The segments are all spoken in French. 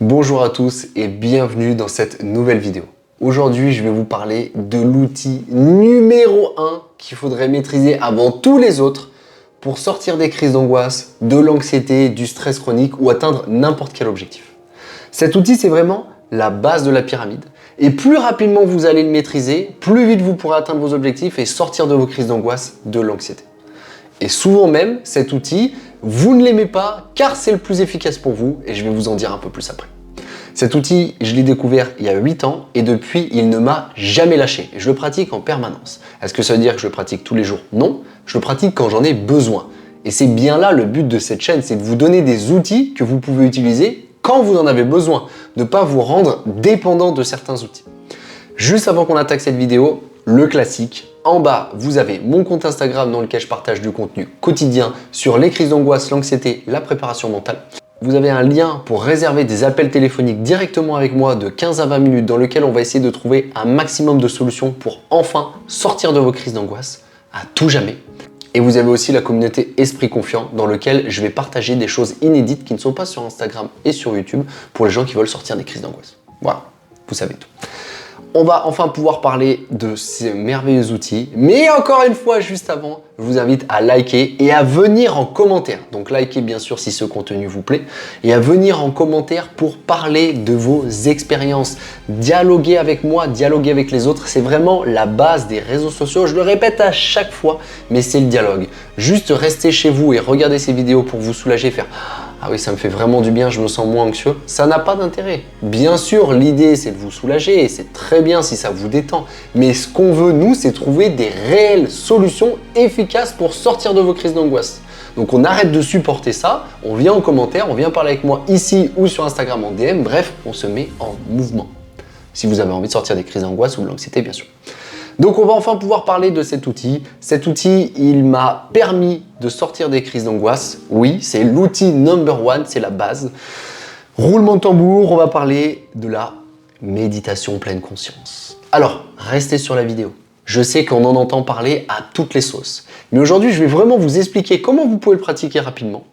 Bonjour à tous et bienvenue dans cette nouvelle vidéo. Aujourd'hui, je vais vous parler de l'outil numéro 1 qu'il faudrait maîtriser avant tous les autres pour sortir des crises d'angoisse, de l'anxiété, du stress chronique ou atteindre n'importe quel objectif. Cet outil, c'est vraiment la base de la pyramide. Et plus rapidement vous allez le maîtriser, plus vite vous pourrez atteindre vos objectifs et sortir de vos crises d'angoisse, de l'anxiété. Et souvent même, cet outil, vous ne l'aimez pas car c'est le plus efficace pour vous et je vais vous en dire un peu plus après. Cet outil, je l'ai découvert il y a 8 ans et depuis, il ne m'a jamais lâché. Je le pratique en permanence. Est-ce que ça veut dire que je le pratique tous les jours? Non, je le pratique quand j'en ai besoin. Et c'est bien là le but de cette chaîne, c'est de vous donner des outils que vous pouvez utiliser quand vous en avez besoin, de ne pas vous rendre dépendant de certains outils. Juste avant qu'on attaque cette vidéo, le classique. En bas, vous avez mon compte Instagram dans lequel je partage du contenu quotidien sur les crises d'angoisse, l'anxiété, la préparation mentale. Vous avez un lien pour réserver des appels téléphoniques directement avec moi de 15 à 20 minutes dans lequel on va essayer de trouver un maximum de solutions pour enfin sortir de vos crises d'angoisse à tout jamais. Et vous avez aussi la communauté Esprit Confiant dans lequel je vais partager des choses inédites qui ne sont pas sur Instagram et sur YouTube pour les gens qui veulent sortir des crises d'angoisse. Voilà, vous savez tout. On va enfin pouvoir parler de ces merveilleux outils. Mais encore une fois, juste avant, je vous invite à liker et à venir en commentaire. Donc likez bien sûr si ce contenu vous plaît. Et à venir en commentaire pour parler de vos expériences. Dialoguer avec moi, dialoguer avec les autres. C'est vraiment la base des réseaux sociaux. Je le répète à chaque fois, mais c'est le dialogue. Juste rester chez vous et regarder ces vidéos pour vous soulager, faire... Ah oui, ça me fait vraiment du bien, je me sens moins anxieux. Ça n'a pas d'intérêt. Bien sûr, l'idée, c'est de vous soulager et c'est très bien si ça vous détend. Mais ce qu'on veut, nous, c'est trouver des réelles solutions efficaces pour sortir de vos crises d'angoisse. Donc, on arrête de supporter ça, on vient en commentaire, on vient parler avec moi ici ou sur Instagram en DM. Bref, on se met en mouvement. Si vous avez envie de sortir des crises d'angoisse ou de l'anxiété, bien sûr. Donc, on va enfin pouvoir parler de cet outil. Cet outil, il m'a permis de sortir des crises d'angoisse. Oui, c'est l'outil number one, c'est la base. Roulement de tambour, on va parler de la méditation pleine conscience. Alors, restez sur la vidéo. Je sais qu'on en entend parler à toutes les sauces. Mais aujourd'hui, je vais vraiment vous expliquer comment vous pouvez le pratiquer rapidement,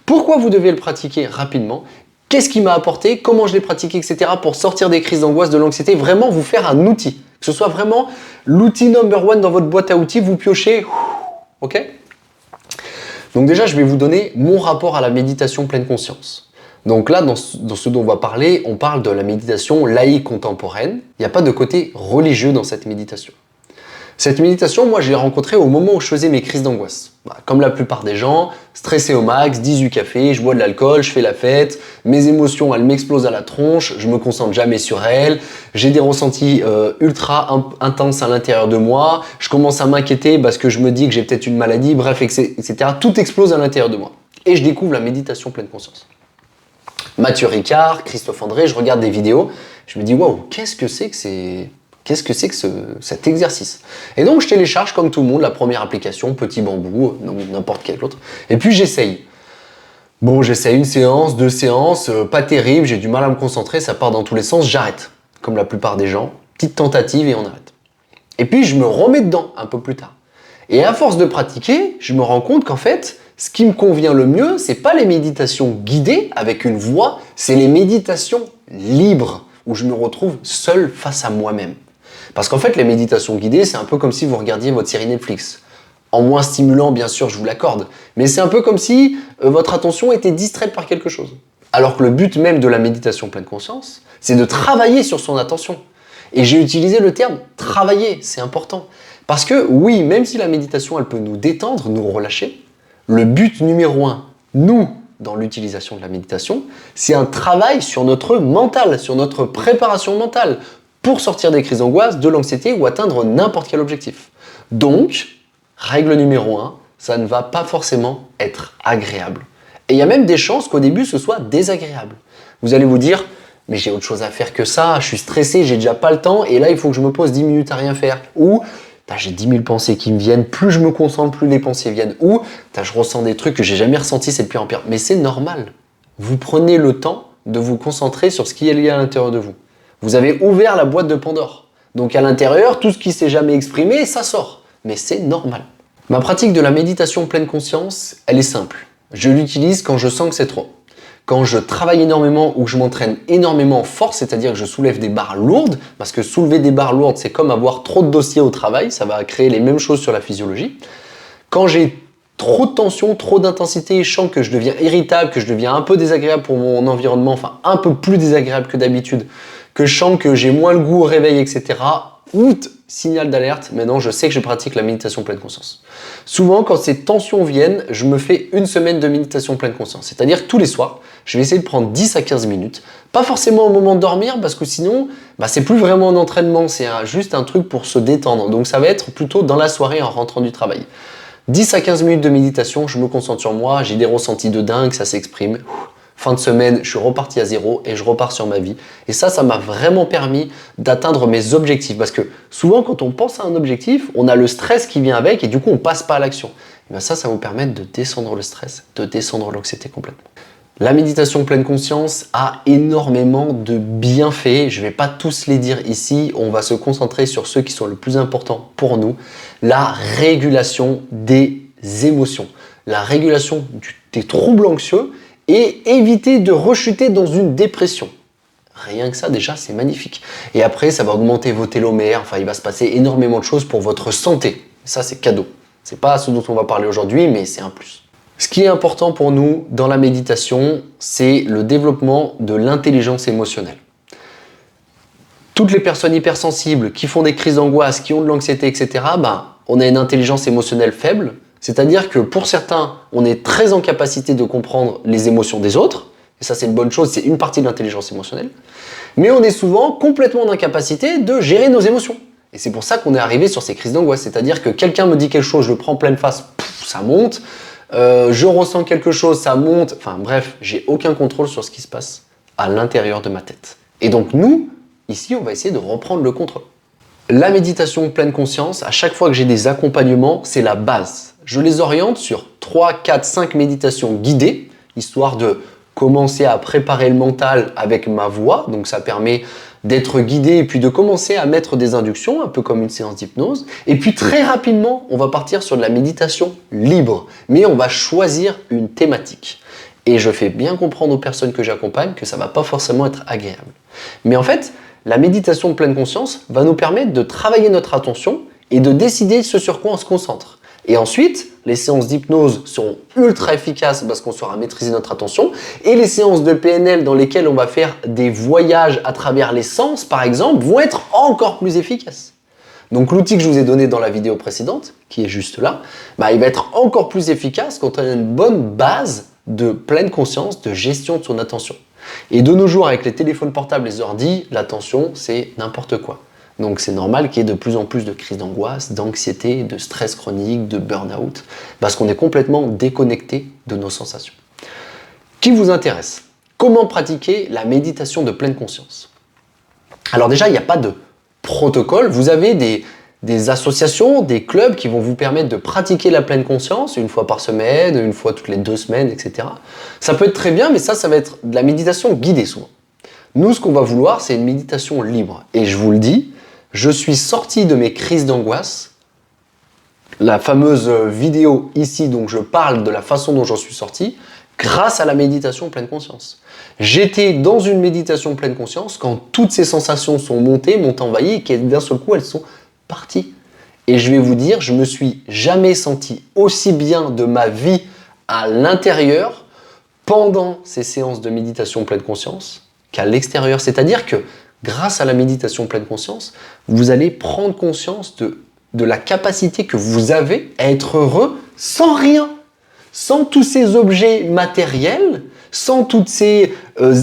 pourquoi vous devez le pratiquer rapidement, qu'est-ce qui m'a apporté, comment je l'ai pratiqué, etc. pour sortir des crises d'angoisse, de l'anxiété, vraiment vous faire un outil. Que ce soit vraiment l'outil number one dans votre boîte à outils, vous piochez, ok? Donc déjà, je vais vous donner mon rapport à la méditation pleine conscience. Donc là, dans ce dont on va parler, on parle de la méditation laïque contemporaine. Il n'y a pas de côté religieux dans cette méditation. Cette méditation, moi, je l'ai rencontrée au moment où je faisais mes crises d'angoisse. Comme la plupart des gens, stressé au max, 18 cafés, je bois de l'alcool, je fais la fête, mes émotions, elles m'explosent à la tronche, je me concentre jamais sur elles, j'ai des ressentis ultra intenses à l'intérieur de moi, je commence à m'inquiéter parce que je me dis que j'ai peut-être une maladie, bref, etc. Tout explose à l'intérieur de moi. Et je découvre la méditation pleine conscience. Mathieu Ricard, Christophe André, je regarde des vidéos, je me dis, waouh, qu'est-ce que c'est que cet exercice? Et donc, je télécharge comme tout le monde la première application, Petit Bambou, n'importe quelle autre. Et puis, j'essaye. Bon, j'essaye une séance, 2 séances, pas terrible, j'ai du mal à me concentrer, ça part dans tous les sens, j'arrête. Comme la plupart des gens, petite tentative et on arrête. Et puis, je me remets dedans un peu plus tard. Et à force de pratiquer, je me rends compte qu'en fait, ce qui me convient le mieux, c'est pas les méditations guidées avec une voix, c'est les méditations libres, où je me retrouve seul face à moi-même. Parce qu'en fait, les méditations guidées, c'est un peu comme si vous regardiez votre série Netflix. En moins stimulant, bien sûr, je vous l'accorde. Mais c'est un peu comme si votre attention était distraite par quelque chose. Alors que le but même de la méditation pleine conscience, c'est de travailler sur son attention. Et j'ai utilisé le terme « travailler », c'est important. Parce que oui, même si la méditation, elle peut nous détendre, nous relâcher, le but numéro 1, nous, dans l'utilisation de la méditation, c'est un travail sur notre mental, sur notre préparation mentale, pour sortir des crises d'angoisse, de l'anxiété ou atteindre n'importe quel objectif. Donc, règle numéro 1, ça ne va pas forcément être agréable. Et il y a même des chances qu'au début, ce soit désagréable. Vous allez vous dire, mais j'ai autre chose à faire que ça, je suis stressé, j'ai déjà pas le temps, et là, il faut que je me pose 10 minutes à rien faire. Ou, j'ai 10 000 pensées qui me viennent, plus je me concentre, plus les pensées viennent. Ou, je ressens des trucs que j'ai jamais ressentis, c'est de pire en pire. Mais c'est normal. Vous prenez le temps de vous concentrer sur ce qui est lié à l'intérieur de vous. Vous avez ouvert la boîte de Pandore. Donc à l'intérieur, tout ce qui s'est jamais exprimé, ça sort. Mais c'est normal. Ma pratique de la méditation pleine conscience, elle est simple. Je l'utilise quand je sens que c'est trop. quand je travaille énormément ou que je m'entraîne énormément en force, c'est-à-dire que je soulève des barres lourdes, parce que soulever des barres lourdes, c'est comme avoir trop de dossiers au travail, ça va créer les mêmes choses sur la physiologie. Quand j'ai trop de tension, trop d'intensité, je sens que je deviens irritable, que je deviens un peu désagréable pour mon environnement, enfin un peu plus désagréable que d'habitude, que je sens que j'ai moins le goût au réveil, etc. Signal d'alerte, maintenant je sais que je pratique la méditation pleine conscience. Souvent, quand ces tensions viennent, je me fais une semaine de méditation pleine conscience. C'est-à-dire que tous les soirs, je vais essayer de prendre 10 à 15 minutes. Pas forcément au moment de dormir, parce que sinon, c'est plus vraiment un entraînement, c'est juste un truc pour se détendre. Donc ça va être plutôt dans la soirée en rentrant du travail. 10 à 15 minutes de méditation, je me concentre sur moi, j'ai des ressentis de dingue, ça s'exprime. Fin de semaine, je suis reparti à zéro et je repars sur ma vie. Et ça m'a vraiment permis d'atteindre mes objectifs. Parce que souvent, quand on pense à un objectif, on a le stress qui vient avec et du coup, on passe pas à l'action. Et ça va vous permettre de descendre le stress, de descendre l'anxiété complètement. La méditation pleine conscience a énormément de bienfaits. Je ne vais pas tous les dire ici. On va se concentrer sur ceux qui sont le plus importants pour nous. La régulation des émotions. La régulation des troubles anxieux et éviter de rechuter dans une dépression. Rien que ça, déjà, c'est magnifique. Et après, ça va augmenter vos télomères. Enfin, il va se passer énormément de choses pour votre santé. Ça, c'est cadeau. C'est pas ce dont on va parler aujourd'hui, mais c'est un plus. Ce qui est important pour nous dans la méditation, c'est le développement de l'intelligence émotionnelle. Toutes les personnes hypersensibles qui font des crises d'angoisse, qui ont de l'anxiété, etc., on a une intelligence émotionnelle faible. C'est-à-dire que pour certains, on est très en capacité de comprendre les émotions des autres. Et ça, c'est une bonne chose, c'est une partie de l'intelligence émotionnelle. Mais on est souvent complètement en incapacité de gérer nos émotions. Et c'est pour ça qu'on est arrivé sur ces crises d'angoisse. C'est-à-dire que quelqu'un me dit quelque chose, je le prends en pleine face, ça monte. Je ressens quelque chose, ça monte. Enfin bref, j'ai aucun contrôle sur ce qui se passe à l'intérieur de ma tête. Et donc nous, ici, on va essayer de reprendre le contrôle. La méditation pleine conscience, à chaque fois que j'ai des accompagnements, c'est la base. Je les oriente sur 3, 4, 5 méditations guidées, histoire de commencer à préparer le mental avec ma voix. Donc ça permet d'être guidé et puis de commencer à mettre des inductions, un peu comme une séance d'hypnose. Et puis très rapidement, on va partir sur de la méditation libre. Mais on va choisir une thématique. Et je fais bien comprendre aux personnes que j'accompagne que ça ne va pas forcément être agréable. Mais en fait, la méditation de pleine conscience va nous permettre de travailler notre attention et de décider ce sur quoi on se concentre. Et ensuite, les séances d'hypnose seront ultra efficaces parce qu'on saura maîtriser notre attention. Et les séances de PNL dans lesquelles on va faire des voyages à travers les sens, par exemple, vont être encore plus efficaces. Donc l'outil que je vous ai donné dans la vidéo précédente, qui est juste là, il va être encore plus efficace quand on a une bonne base de pleine conscience, de gestion de son attention. Et de nos jours, avec les téléphones portables, les ordi, l'attention, c'est n'importe quoi. Donc c'est normal qu'il y ait de plus en plus de crises d'angoisse, d'anxiété, de stress chronique, de burn-out, parce qu'on est complètement déconnecté de nos sensations. Qui vous intéresse? Comment pratiquer la méditation de pleine conscience? Alors déjà, il n'y a pas de protocole. Vous avez des associations, des clubs qui vont vous permettre de pratiquer la pleine conscience une fois par semaine, une fois toutes les 2 semaines, etc. Ça peut être très bien, mais ça va être de la méditation guidée souvent. Nous, ce qu'on va vouloir, c'est une méditation libre. Et je vous le dis, je suis sorti de mes crises d'angoisse. La fameuse vidéo ici, donc je parle de la façon dont j'en suis sorti, grâce à la méditation pleine conscience. J'étais dans une méditation pleine conscience quand toutes ces sensations sont montées, m'ont envahi et d'un seul coup, elles sont parties. Et je vais vous dire, je me suis jamais senti aussi bien de ma vie à l'intérieur pendant ces séances de méditation pleine conscience qu'à l'extérieur. C'est-à-dire que grâce à la méditation pleine conscience, vous allez prendre conscience de la capacité que vous avez à être heureux sans rien, sans tous ces objets matériels, sans toutes ces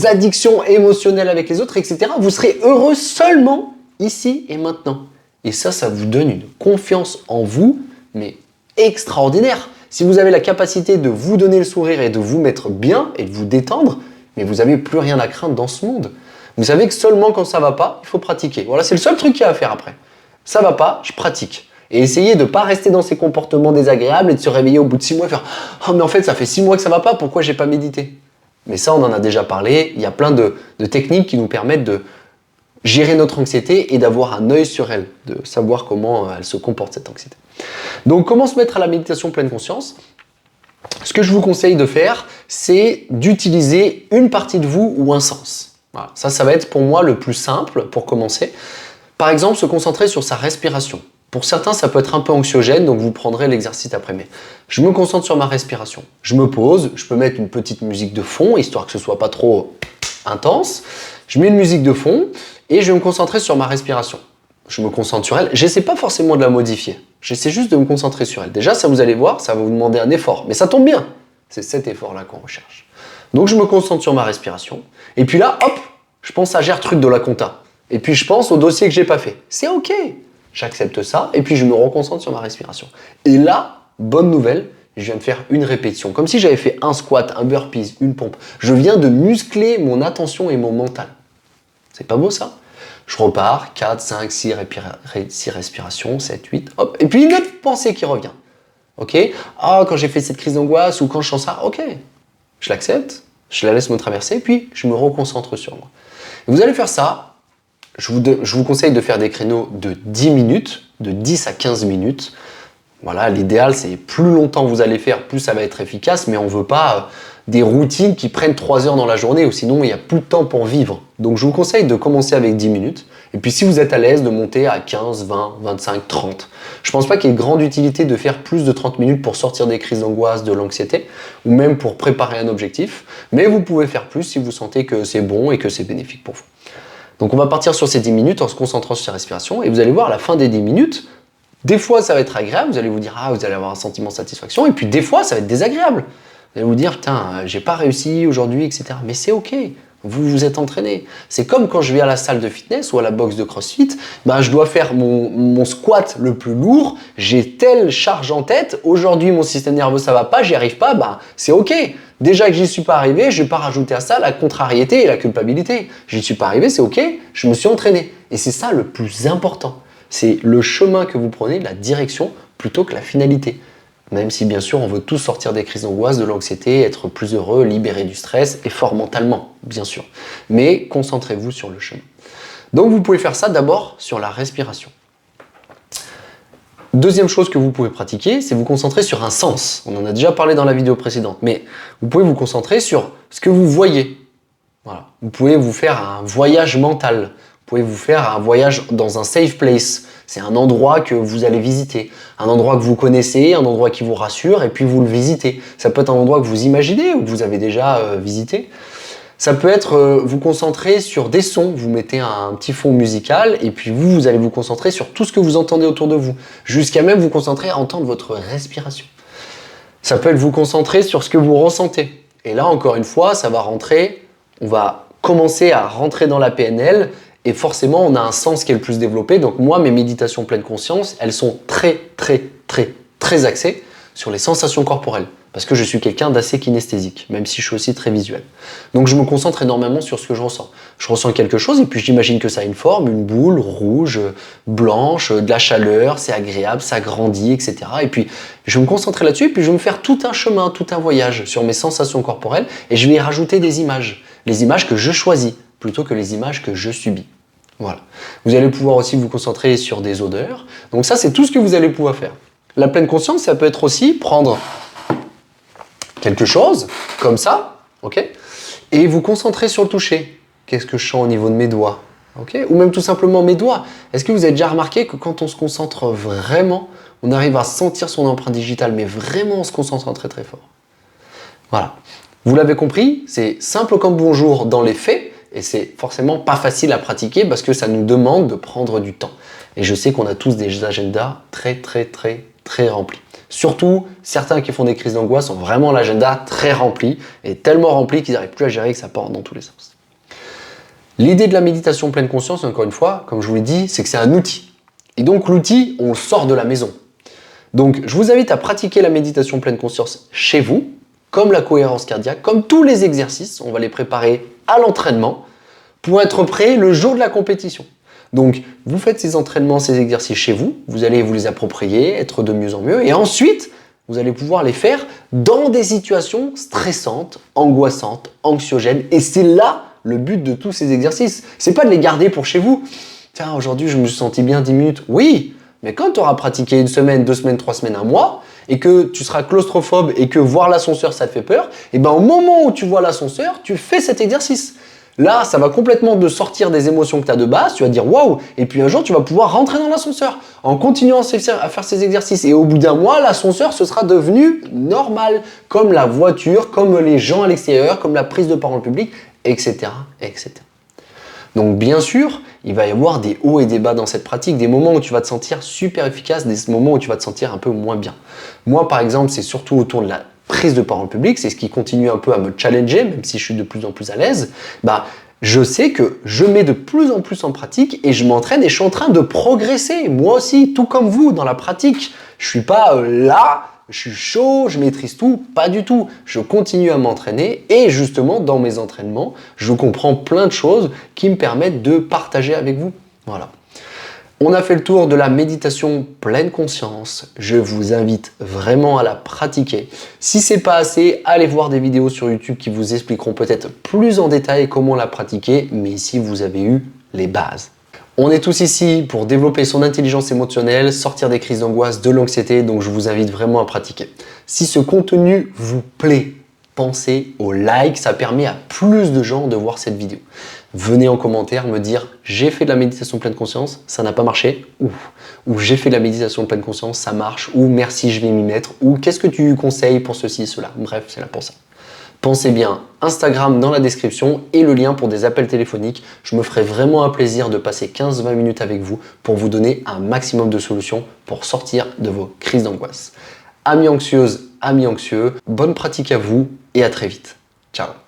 addictions émotionnelles avec les autres, etc. Vous serez heureux seulement ici et maintenant. Et ça vous donne une confiance en vous, mais extraordinaire. Si vous avez la capacité de vous donner le sourire et de vous mettre bien et de vous détendre, mais vous n'avez plus rien à craindre dans ce monde. Vous savez que seulement quand ça ne va pas, il faut pratiquer. Voilà, c'est le seul truc qu'il y a à faire après. Ça ne va pas, je pratique. Et essayez de ne pas rester dans ces comportements désagréables et de se réveiller au bout de 6 mois et faire « Oh mais en fait ça fait 6 mois que ça ne va pas, pourquoi j'ai pas médité ?» Mais ça on en a déjà parlé, il y a plein de techniques qui nous permettent de gérer notre anxiété et d'avoir un œil sur elle, de savoir comment elle se comporte cette anxiété. Donc comment se mettre à la méditation pleine conscience? ce que je vous conseille de faire, c'est d'utiliser une partie de vous ou un sens. Voilà. Ça va être pour moi le plus simple pour commencer. Par exemple, se concentrer sur sa respiration. Pour certains, ça peut être un peu anxiogène, donc vous prendrez l'exercice après. Mais je me concentre sur ma respiration. Je me pose, je peux mettre une petite musique de fond, histoire que ce soit pas trop intense. Je mets une musique de fond et je vais me concentrer sur ma respiration. Je me concentre sur elle. J'essaie pas forcément de la modifier. J'essaie juste de me concentrer sur elle. Déjà, ça vous allez voir, ça va vous demander un effort. Mais ça tombe bien. C'est cet effort-là qu'on recherche. Donc, je me concentre sur ma respiration. Et puis là, hop, je pense à Gertrude de la compta. Et puis, je pense au dossier que j'ai pas fait. C'est OK. J'accepte ça. Et puis, je me reconcentre sur ma respiration. Et là, bonne nouvelle, je viens de faire une répétition. Comme si j'avais fait un squat, un burpees, une pompe. Je viens de muscler mon attention et mon mental. C'est pas beau, ça? Je repars, 4, 5, 6 respirations, 7, 8, hop. Et puis une autre pensée qui revient. Ok? Ah, quand j'ai fait cette crise d'angoisse ou quand je sens ça, ok. Je l'accepte, je la laisse me traverser, puis je me reconcentre sur moi. Et vous allez faire ça. Je vous conseille de faire des créneaux de 10 minutes, de 10 à 15 minutes. Voilà, l'idéal, c'est plus longtemps vous allez faire, plus ça va être efficace, mais on ne veut pas des routines qui prennent 3 heures dans la journée, ou sinon il n'y a plus de temps pour vivre. Donc je vous conseille de commencer avec 10 minutes, et puis si vous êtes à l'aise, de monter à 15, 20, 25, 30. Je ne pense pas qu'il y ait grande utilité de faire plus de 30 minutes pour sortir des crises d'angoisse, de l'anxiété, ou même pour préparer un objectif, mais vous pouvez faire plus si vous sentez que c'est bon et que c'est bénéfique pour vous. Donc on va partir sur ces 10 minutes en se concentrant sur la respiration, et vous allez voir à la fin des 10 minutes, des fois, ça va être agréable, vous allez vous dire « Ah, vous allez avoir un sentiment de satisfaction », et puis des fois, ça va être désagréable. Vous allez vous dire « Putain, j'ai pas réussi aujourd'hui, etc. » Mais c'est OK, vous vous êtes entraîné. C'est comme quand je vais à la salle de fitness ou à la box de CrossFit, ben, je dois faire mon squat le plus lourd, j'ai telle charge en tête, aujourd'hui mon système nerveux ça va pas, j'y arrive pas, ben, c'est OK. Déjà que j'y suis pas arrivé, je vais pas rajouter à ça la contrariété et la culpabilité. J'y suis pas arrivé, c'est OK, je me suis entraîné. Et c'est ça le plus important. C'est le chemin que vous prenez, la direction, plutôt que la finalité. Même si, bien sûr, on veut tous sortir des crises d'angoisse, de l'anxiété, être plus heureux, libérer du stress et fort mentalement, bien sûr. Mais concentrez-vous sur le chemin. Donc, vous pouvez faire ça d'abord sur la respiration. Deuxième chose que vous pouvez pratiquer, c'est vous concentrer sur un sens. On en a déjà parlé dans la vidéo précédente, mais vous pouvez vous concentrer sur ce que vous voyez. Voilà. Vous pouvez vous faire un voyage mental. Vous pouvez vous faire un voyage dans un safe place. C'est un endroit que vous allez visiter, un endroit que vous connaissez, un endroit qui vous rassure, et puis vous le visitez. Ça peut être un endroit que vous imaginez ou que vous avez déjà visité. Ça peut être vous concentrer sur des sons. Vous mettez un petit fond musical, et puis vous allez vous concentrer sur tout ce que vous entendez autour de vous, jusqu'à même vous concentrer à entendre votre respiration. Ça peut être vous concentrer sur ce que vous ressentez. Et là, encore une fois, ça va rentrer, on va commencer à rentrer dans la PNL, et forcément, on a un sens qui est le plus développé. Donc moi, mes méditations pleine conscience, elles sont très axées sur les sensations corporelles. Parce que je suis quelqu'un d'assez kinesthésique, même si je suis aussi très visuel. Donc je me concentre énormément sur ce que je ressens. Je ressens quelque chose et puis j'imagine que ça a une forme, une boule rouge, blanche, de la chaleur, c'est agréable, ça grandit, etc. Et puis je vais me concentrer là-dessus et puis je vais me faire tout un chemin, tout un voyage sur mes sensations corporelles et je vais y rajouter des images. Les images que je choisis plutôt que les images que je subis. Voilà. Vous allez pouvoir aussi vous concentrer sur des odeurs. Donc ça, c'est tout ce que vous allez pouvoir faire. La pleine conscience, ça peut être aussi prendre quelque chose, comme ça, ok, et vous concentrer sur le toucher. Qu'est-ce que je sens au niveau de mes doigts, ok, ou même tout simplement mes doigts. Est-ce que vous avez déjà remarqué que quand on se concentre vraiment, on arrive à sentir son empreinte digitale, mais vraiment en se concentrant très très fort. Voilà. Vous l'avez compris, c'est simple comme bonjour dans les faits, et c'est forcément pas facile à pratiquer parce que ça nous demande de prendre du temps. Et je sais qu'on a tous des agendas très remplis. Surtout, certains qui font des crises d'angoisse ont vraiment l'agenda très rempli, et tellement rempli qu'ils n'arrivent plus à gérer, que ça part dans tous les sens. L'idée de la méditation pleine conscience, encore une fois, comme je vous l'ai dit, c'est que c'est un outil. Et donc l'outil, on le sort de la maison. Donc je vous invite à pratiquer la méditation pleine conscience chez vous, comme la cohérence cardiaque, comme tous les exercices, on va les préparer à l'entraînement pour être prêt le jour de la compétition. Donc, vous faites ces entraînements, ces exercices chez vous, vous allez vous les approprier, être de mieux en mieux, et ensuite, vous allez pouvoir les faire dans des situations stressantes, angoissantes, anxiogènes, et c'est là le but de tous ces exercices. C'est pas de les garder pour chez vous. Tiens, aujourd'hui, je me suis senti bien 10 minutes. Oui, Mais quand tu auras pratiqué une semaine, 2 semaines, 3 semaines, un mois, et que tu seras claustrophobe et que voir l'ascenseur, ça te fait peur, et ben au moment où tu vois l'ascenseur, tu fais cet exercice. Là, ça va complètement te sortir des émotions que tu as de base, tu vas dire waouh, et puis un jour, tu vas pouvoir rentrer dans l'ascenseur en continuant à faire ces exercices. Et au bout d'un mois, l'ascenseur, ce sera devenu normal, comme la voiture, comme les gens à l'extérieur, comme la prise de parole publique, etc., etc. Donc bien sûr, il va y avoir des hauts et des bas dans cette pratique, des moments où tu vas te sentir super efficace, des moments où tu vas te sentir un peu moins bien. Moi par exemple, c'est surtout autour de la prise de parole publique, c'est ce qui continue un peu à me challenger, même si je suis de plus en plus à l'aise. Je sais que je mets de plus en plus en pratique et je m'entraîne et je suis en train de progresser, moi aussi, tout comme vous, dans la pratique. Je suis pas là, je suis chaud, je maîtrise tout, pas du tout. Je continue à m'entraîner et justement, dans mes entraînements, je comprends plein de choses qui me permettent de partager avec vous. Voilà. On a fait le tour de la méditation pleine conscience. Je vous invite vraiment à la pratiquer. Si c'est pas assez, allez voir des vidéos sur YouTube qui vous expliqueront peut-être plus en détail comment la pratiquer, mais ici vous avez eu les bases. On est tous ici pour développer son intelligence émotionnelle, sortir des crises d'angoisse, de l'anxiété, donc je vous invite vraiment à pratiquer. Si ce contenu vous plaît, pensez au like, ça permet à plus de gens de voir cette vidéo. Venez en commentaire me dire j'ai fait de la méditation pleine conscience, ça n'a pas marché, ou j'ai fait de la méditation pleine conscience, ça marche, ou merci, je vais m'y mettre, ou qu'est-ce que tu conseilles pour ceci et cela. Bref, c'est là pour ça. Pensez bien, Instagram dans la description et le lien pour des appels téléphoniques. Je me ferai vraiment un plaisir de passer 15-20 minutes avec vous pour vous donner un maximum de solutions pour sortir de vos crises d'angoisse. Amis anxieuses, amis anxieux, bonne pratique à vous et à très vite. Ciao.